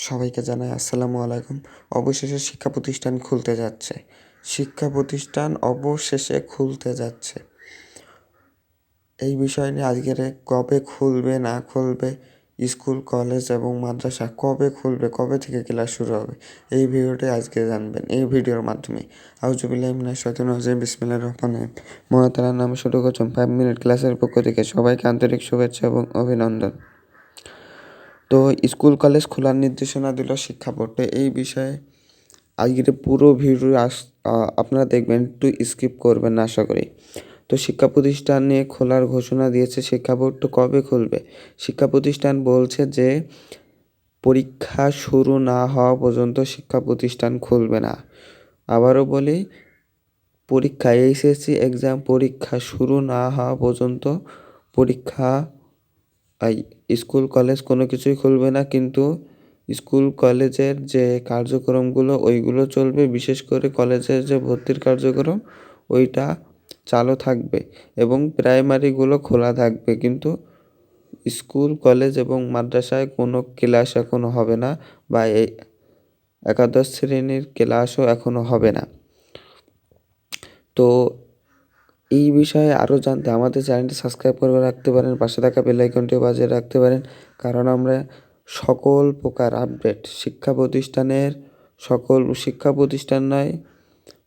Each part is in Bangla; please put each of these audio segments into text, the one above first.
সবাইকে জানাই আসসালামু আলাইকুম। অবশেষে শিক্ষা প্রতিষ্ঠান খুলতে যাচ্ছে। শিক্ষা প্রতিষ্ঠান অবশেষে খুলতে যাচ্ছে। এই বিষয় নিয়ে আজকের কবে খুলবে না খুলবে, স্কুল, কলেজ এবং মাদ্রাসা কবে খুলবে, কবে থেকে ক্লাস শুরু হবে, এই ভিডিওটি আজকে জানবেন। এই ভিডিওর মাধ্যমে আউযুবিল্লাহি মিনাশ শাইতানির রাজিম বিসমিল্লাহির রহমানির রহিম। মহান তাআলার নামে শুরু করছি 5 মিনিট ক্লাসের পক্ষ থেকে সবাইকে আন্তরিক শুভেচ্ছা এবং অভিনন্দন। তো স্কুল কলেজ খোলার নির্দেশনা দিল শিক্ষা বোর্ড। এই বিষয়ে আজকের পুরো ভিডিও আপনারা দেখবেন, একটু স্কিপ করবেন না আশা করি। তো শিক্ষা প্রতিষ্ঠানে খোলার ঘোষণা দিয়েছে শিক্ষা বোর্ড। তো কবে খুলবে? শিক্ষা প্রতিষ্ঠান বলছে যে পরীক্ষা শুরু না হওয়া পর্যন্ত শিক্ষা প্রতিষ্ঠান খুলবে না। আবারও বলি, পরীক্ষা এইচএসসি এক্সাম পরীক্ষা শুরু না হওয়া পর্যন্ত স্কুল কলেজ কোনো কিছুই খুলবে না, কিন্তু স্কুল কলেজের যে কার্যক্রমগুলো ওইগুলো চলবে। বিশেষ করে কলেজের যে ভর্তির কার্যক্রম ওইটা চালু থাকবে এবং প্রাইমারিগুলো খোলা থাকবে, কিন্তু স্কুল কলেজ এবং মাদ্রাসায় কোনো ক্লাস এখনও হবে না, বা এই একাদশ শ্রেণীর ক্লাসও এখনও হবে না। তো এই বিষয়ে আরও জানতে আমাদের চ্যানেলটি সাবস্ক্রাইব করে রাখতে পারেন, পাশে থাকা বেল আইকনটিও বাজিয়ে রাখতে পারেন, কারণ আমরা সকল প্রকার আপডেট শিক্ষা প্রতিষ্ঠান নয়,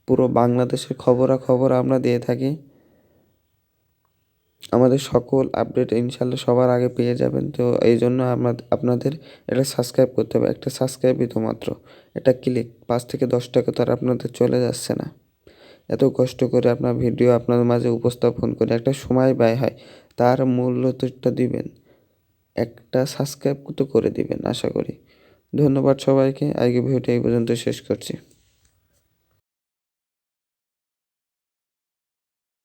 পুরো বাংলাদেশের খবরাখবর আমরা দিয়ে থাকি। আমাদের সকল আপডেট ইনশাল্লাহ সবার আগে পেয়ে যাবেন। তো এই জন্য আপনাদের এটা সাবস্ক্রাইব করতে হবে। একটা সাবস্ক্রাইবই তো মাত্র, এটা ক্লিক 5 থেকে 10 টাকা তো আর আপনাদের চলে যাচ্ছে না। এত কষ্ট করে আপনার ভিডিও আপনাদের মাঝে উপস্থাপন করে একটা সময় ব্যয় হয়, তার মূল্য তো একটা দিবেন, একটা সাবস্ক্রাইব তো করে দিবেন আশা করি। ধন্যবাদ সবাইকে। আজকে ভিডিওটা এই পর্যন্ত শেষ করছি।